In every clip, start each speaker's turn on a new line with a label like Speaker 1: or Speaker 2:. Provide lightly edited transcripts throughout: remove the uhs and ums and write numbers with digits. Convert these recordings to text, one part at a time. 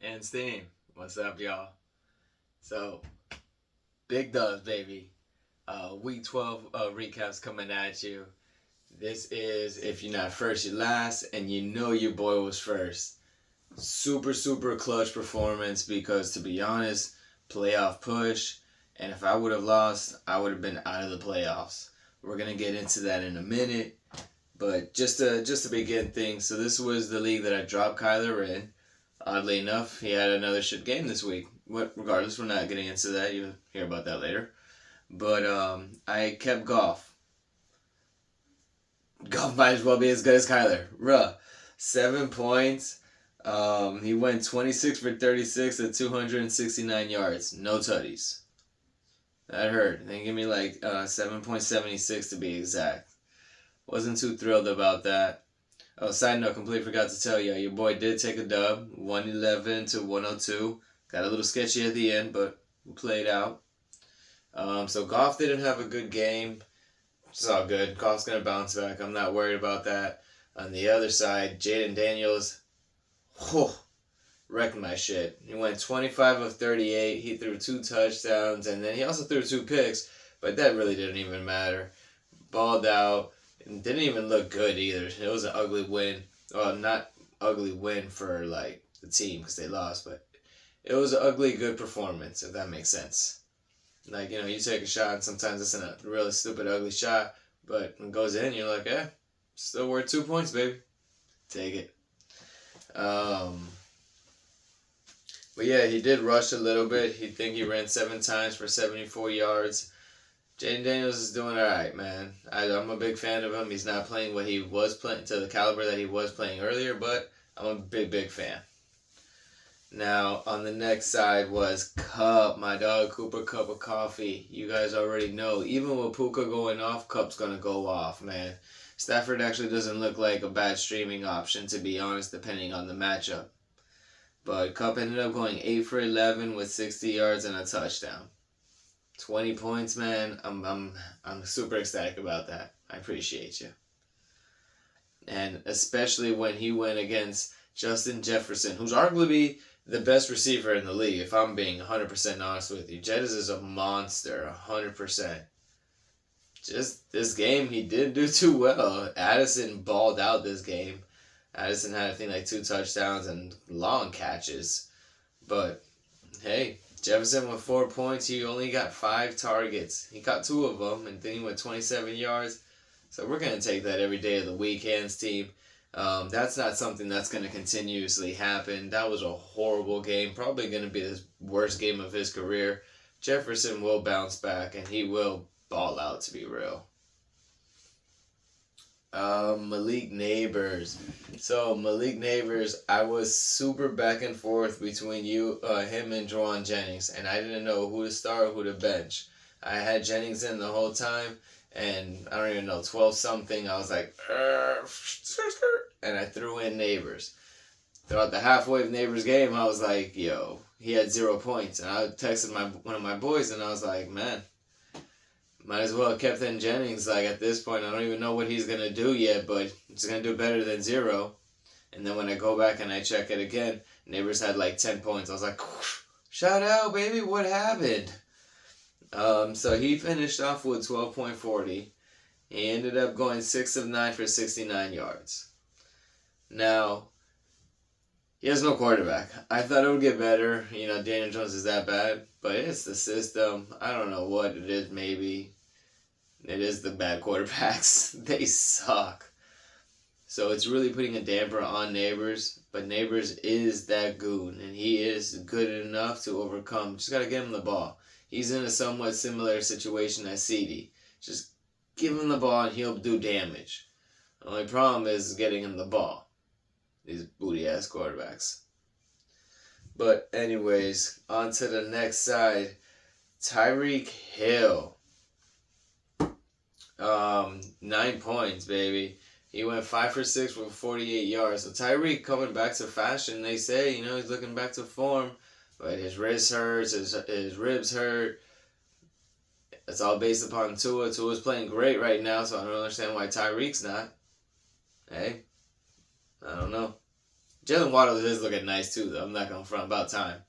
Speaker 1: And Steam, what's up, y'all? So, big dubs, baby. Week 12 recaps coming at you. This is, if you're not first, you're last, and you know your boy was first. Super, super clutch performance because, to be honest, playoff push, and if I would have lost, I would have been out of the playoffs. We're going to get into that in a minute, but just to begin things, so this was the league that I dropped Kyler in. Oddly enough, he had another shit game this week. Regardless, we're not getting into that. You'll hear about that later. But I kept Goff. Goff might as well be as good as Kyler. Ruh. 7 points. He went 26 for 36 at 269 yards. No tutties. That hurt. They give me like 7.76 to be exact. Wasn't too thrilled about that. Oh, side note, completely forgot to tell you, your boy did take a dub, 111 to 102. Got a little sketchy at the end, but we played out. So Goff didn't have a good game. It's all good. Goff's gonna bounce back. I'm not worried about that. On the other side, Jaden Daniels, wrecked my shit. He went 25 of 38. He threw 2 touchdowns, and then he also threw 2 picks, but that really didn't even matter. Balled out. Didn't even look good either. It was an ugly win. Well, not ugly win for like the team because they lost, but it was an ugly good performance, if that makes sense. Like, you take a shot and sometimes it's a really stupid ugly shot, but when it goes in, you're like, still worth 2 points, baby. Take it. But yeah, he did rush a little bit. He ran 7 times for 74 yards. Jaden Daniels is doing alright, man. I'm a big fan of him. He's not playing what he was playing to the caliber that he was playing earlier, but I'm a big, big fan. Now, on the next side was Cup, my dog Cooper Cup of Coffee. You guys already know, even with Puka going off, Cup's going to go off, man. Stafford actually doesn't look like a bad streaming option, to be honest, depending on the matchup. But Cup ended up going 8 for 11 with 60 yards and a touchdown. 20 points, man. I'm super ecstatic about that. I appreciate you. And especially when he went against Justin Jefferson, who's arguably the best receiver in the league, if I'm being 100% honest with you. Jettis is a monster, 100%. Just this game, he didn't do too well. Addison balled out this game. Addison had, I think, like 2 touchdowns and long catches. But, hey, Jefferson with 4 points. He only got 5 targets. He caught 2 of them, and then he went 27 yards. So we're going to take that every day of the week, hands team. That's not something that's going to continuously happen. That was a horrible game. Probably going to be the worst game of his career. Jefferson will bounce back, and he will ball out, to be real. Malik Neighbors. So Malik Neighbors, I was super back and forth between him and Juwan Jennings, and I didn't know who to start or who to bench. I had Jennings in the whole time, and I don't even know, 12 something. I was like, and I threw in Neighbors. Throughout the halfway of Neighbors game, I was like, yo, he had 0 points, and I texted one of my boys, and I was like, man, might as well have kept in Jennings. Like, at this point, I don't even know what he's going to do yet, but he's going to do better than 0. And then when I go back and I check it again, Neighbors had like 10 points. I was like, shout out, baby, what happened? So he finished off with 12.40. He ended up going 6 of 9 for 69 yards. Now, he has no quarterback. I thought it would get better. Daniel Jones is that bad, but it's the system. I don't know what it is, maybe. It is the bad quarterbacks. They suck. So it's really putting a damper on Neighbors, but Neighbors is that goon, and he is good enough to overcome. Just got to get him the ball. He's in a somewhat similar situation as CD. Just give him the ball and he'll do damage. The only problem is getting him the ball. These booty-ass quarterbacks. But anyways, on to the next side. Tyreek Hill. 9 points, baby. He went 5 for 6 with 48 yards. So Tyreek coming back to fashion. They say, he's looking back to form. But his wrist hurts, his ribs hurt. It's all based upon Tua. Tua's playing great right now, so I don't understand why Tyreek's not. Hey, I don't know. Jalen Waddle is looking nice too, though. I'm not going to front about time.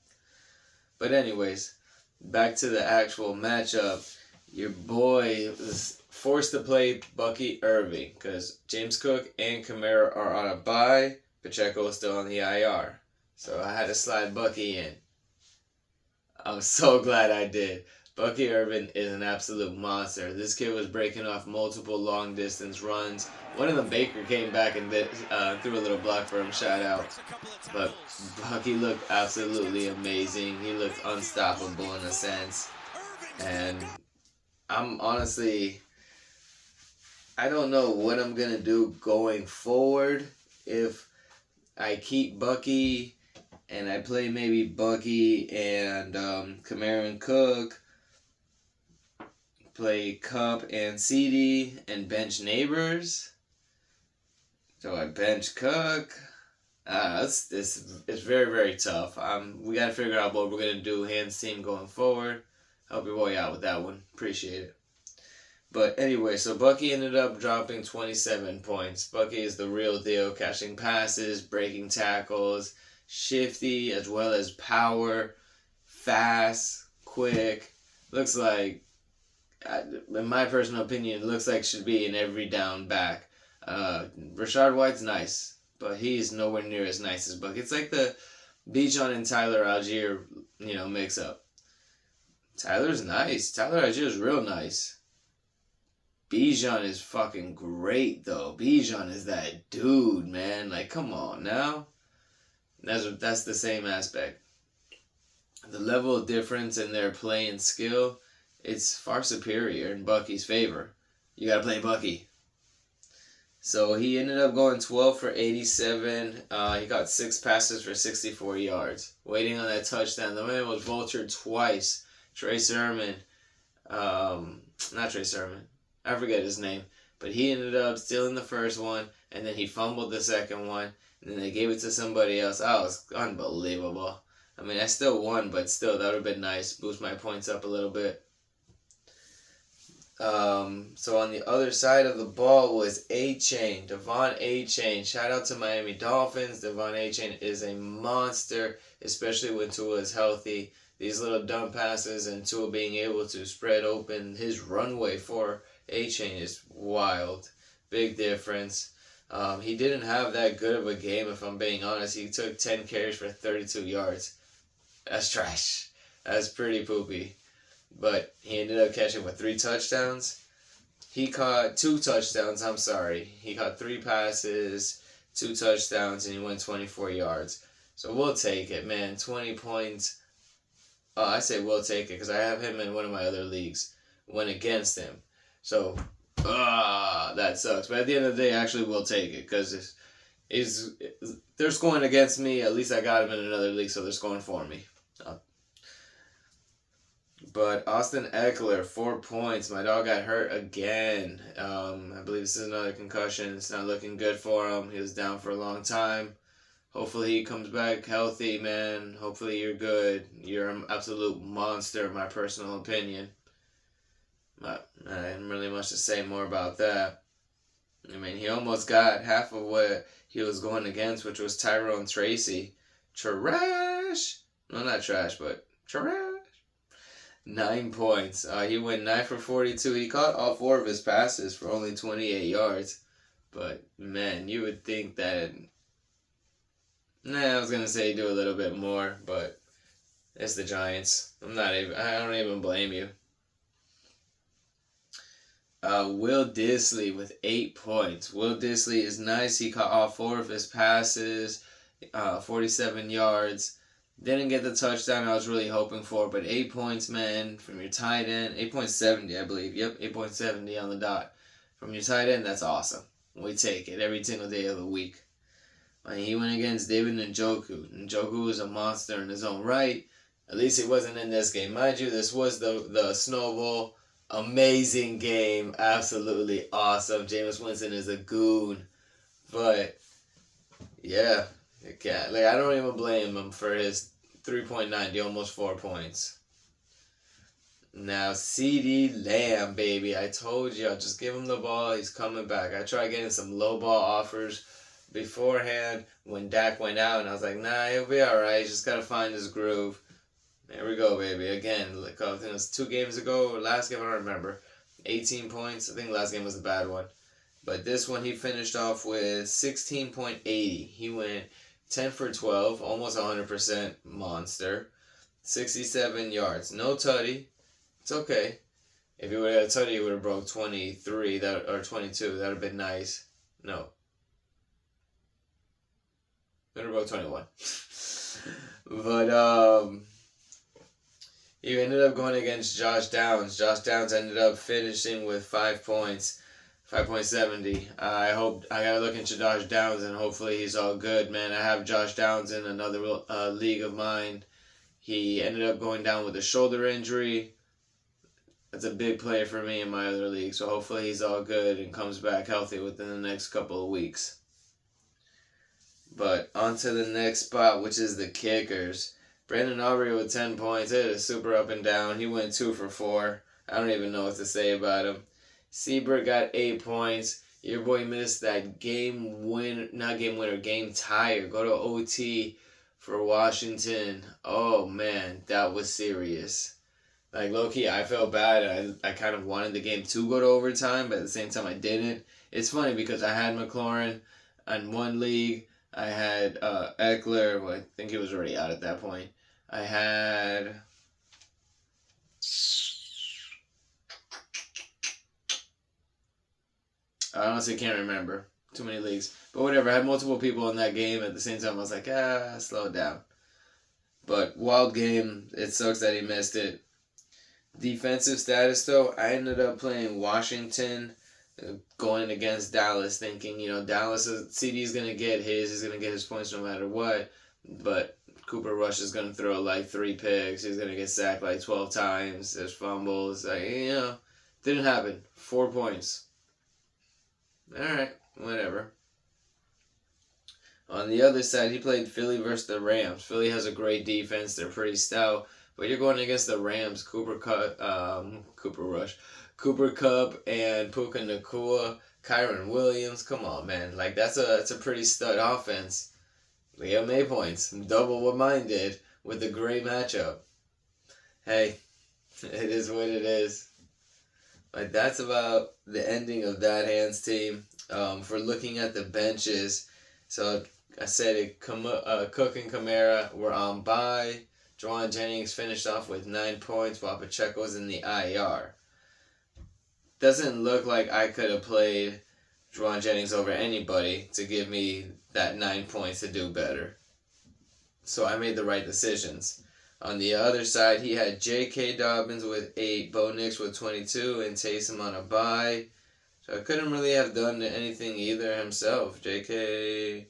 Speaker 1: But anyways, back to the actual matchup. Your boy was forced to play Bucky Irving because James Cook and Kamara are on a bye. Pacheco is still on the IR. So I had to slide Bucky in. I'm so glad I did. Bucky Irvin is an absolute monster. This kid was breaking off multiple long distance runs. One of them, Baker, came back and threw a little block for him, shout out. But Bucky looked absolutely amazing. He looked unstoppable in a sense. And I'm honestly, I don't know what I'm going to do going forward if I keep Bucky and I play maybe Bucky and Kamara and Cook. Play Cup and CD and bench Neighbors. So I bench Cook. It's very, very tough. We got to figure out what we're going to do, hands team going forward. Help your boy out with that one. Appreciate it. But anyway, so Bucky ended up dropping 27 points. Bucky is the real deal, catching passes, breaking tackles, shifty as well as power, fast, quick. Looks like, in my personal opinion, looks like should be in every down back. Rashad White's nice, but he's nowhere near as nice as Bucky. It's like the Bijan and Tyler Algier, mix up. Tyler's nice. Tyler Algier is real nice. Bijan is fucking great though. Bijan is that dude, man. Like, come on now. That's the same aspect. The level of difference in their play and skill, it's far superior in Bucky's favor. You gotta play Bucky. So he ended up going 12 for 87. He got 6 passes for 64 yards. Waiting on that touchdown. The man was vultured twice. Trey Sermon. Not Trey Sermon. I forget his name. But he ended up stealing the first one. And then he fumbled the second one. And then they gave it to somebody else. That was unbelievable. I mean, I still won, but still, that would have been nice. Boost my points up a little bit. So on the other side of the ball was A-Chain, Devon A-Chain. Shout out to Miami Dolphins. Devon A-Chain is a monster, especially when Tua is healthy. These little dump passes and Tua being able to spread open his runway for A-Chain is wild. Big difference. He didn't have that good of a game, if I'm being honest. He took 10 carries for 32 yards. That's trash. That's pretty poopy. But he ended up catching, 3 touchdowns? He caught 2 touchdowns, I'm sorry. He caught 3 passes, 2 touchdowns, and he went 24 yards. So we'll take it, man. 20 points. I say we'll take it because I have him in one of my other leagues. Went against him. So, that sucks. But at the end of the day, actually, we'll take it because they're scoring against me. At least I got him in another league, so they're scoring for me. But Austin Eckler, 4 points. My dog got hurt again. I believe this is another concussion. It's not looking good for him. He was down for a long time. Hopefully he comes back healthy, man. Hopefully you're good. You're an absolute monster, in my personal opinion. But I didn't really much to say more about that. I mean, he almost got half of what he was going against, which was Tyrone Tracy. Trash! No, not trash, but trash. 9 points. He went 9 for 42. He caught all 4 of his passes for only 28 yards. But, man, you would think that... I was going to say do a little bit more, but it's the Giants. I don't even blame you. Will Disley with 8 points. Will Disley is nice. He caught all 4 of his passes, 47 yards. Didn't get the touchdown I was really hoping for, but 8 points, man, from your tight end. 8.70, I believe. Yep, 8.70 on the dot. From your tight end, that's awesome. We take it every single day of the week. He went against David Njoku. Njoku is a monster in his own right. At least he wasn't in this game. Mind you, this was the Snowball. Amazing game. Absolutely awesome. Jameis Winston is a goon. But, yeah. I don't even blame him for his 3.90, almost 4 points. Now, CeeDee Lamb, baby. I told you, I'll just give him the ball. He's coming back. I tried getting some low ball offers, beforehand when Dak went out, and I was like, nah, he'll be all right. Just gotta find his groove. There we go, baby. Again, like, I think it was 2 games ago, or last game, I don't remember. 18 points. I think last game was the bad one. But this one, he finished off with 16.80. He went 10 for 12, almost 100% monster. 67 yards. No tutty. It's okay. If he would have had a tutty, he would have broke 23 or 22. That would have been nice. No. Would have broke 21. But, he ended up going against Josh Downs. Josh Downs ended up finishing with 5 points, 5.70. I gotta look into Josh Downs, and hopefully he's all good, man. I have Josh Downs in another league of mine. He ended up going down with a shoulder injury. That's a big player for me in my other league, so hopefully he's all good and comes back healthy within the next couple of weeks. But on to the next spot, which is the kickers. Brandon Aubrey with 10 points. It is super up and down. He went 2 for 4. I don't even know what to say about him. Seabrook got 8 points. Your boy missed that game tire. Go to OT for Washington. Oh, man, that was serious. Like, low-key, I felt bad. I kind of wanted the game to go to overtime, but at the same time, I didn't. It's funny because I had McLaurin on one league. I had Eckler. Well, I think he was already out at that point. I had... I honestly can't remember. Too many leagues. But whatever, I had multiple people in that game. At the same time, I was like, slow it down. But wild game. It sucks that he missed it. Defensive status, though, I ended up playing Washington, going against Dallas, thinking, Dallas, CD's going to get his. He's going to get his points no matter what. But Cooper Rush is going to throw like 3 picks. He's going to get sacked like 12 times. There's fumbles. Didn't happen. 4 points. Alright, whatever. On the other side, he played Philly versus the Rams. Philly has a great defense. They're pretty stout. But you're going against the Rams. Cooper Kupp and Puka Nacua, Kyron Williams. Come on, man. Like, that's a pretty stud offense. Liam May points. Double what mine did with a great matchup. Hey, it is what it is. But that's about the ending of that Hands team. For looking at the benches, so I said Cook and Kamara were on bye. Juwan Jennings finished off with 9 points while Pacheco's in the IR. Doesn't look like I could have played Juwan Jennings over anybody to give me that 9 points to do better. So I made the right decisions. On the other side, he had J.K. Dobbins with 8, Bo Nix with 22, and Taysom on a bye. So I couldn't really have done anything either himself. J.K.,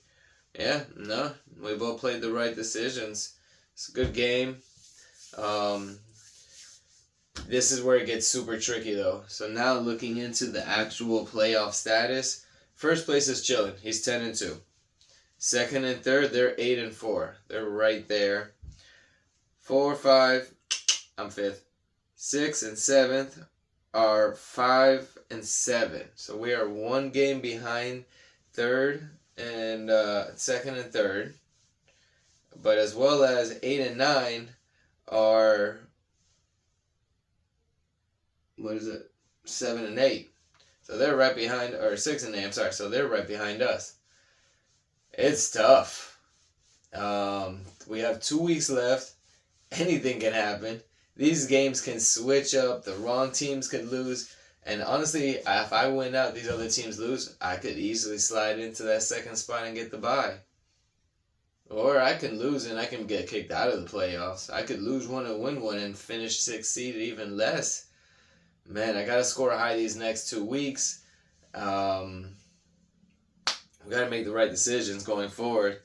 Speaker 1: we both played the right decisions. It's a good game. This is where it gets super tricky, though. So now looking into the actual playoff status, first place is chilling. He's 10-2. Second and third, they're 8-4. They're right there. 4, 5, I'm 5th. 6th and 7th are 5 and 7. So we are 1 game behind third and second and third. But as well as 8 and 9 are 7 and 8. So they're right behind, or 6 and 8. I'm sorry. So they're right behind us. It's tough. We have 2 weeks left. Anything can happen. These games can switch up. The wrong teams could lose. And honestly, if I win out, these other teams lose, I could easily slide into that second spot and get the bye. Or I can lose and I can get kicked out of the playoffs. I could lose one and win one and finish 6th seed, even less. Man, I got to score high these next 2 weeks. We got to make the right decisions going forward,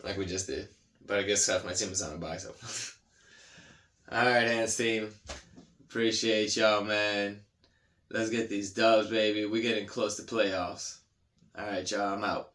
Speaker 1: like we just did. But I guess half my team is on a bye, so. Alright, Hands team. Appreciate y'all, man. Let's get these dubs, baby. We're getting close to playoffs. Alright, y'all. I'm out.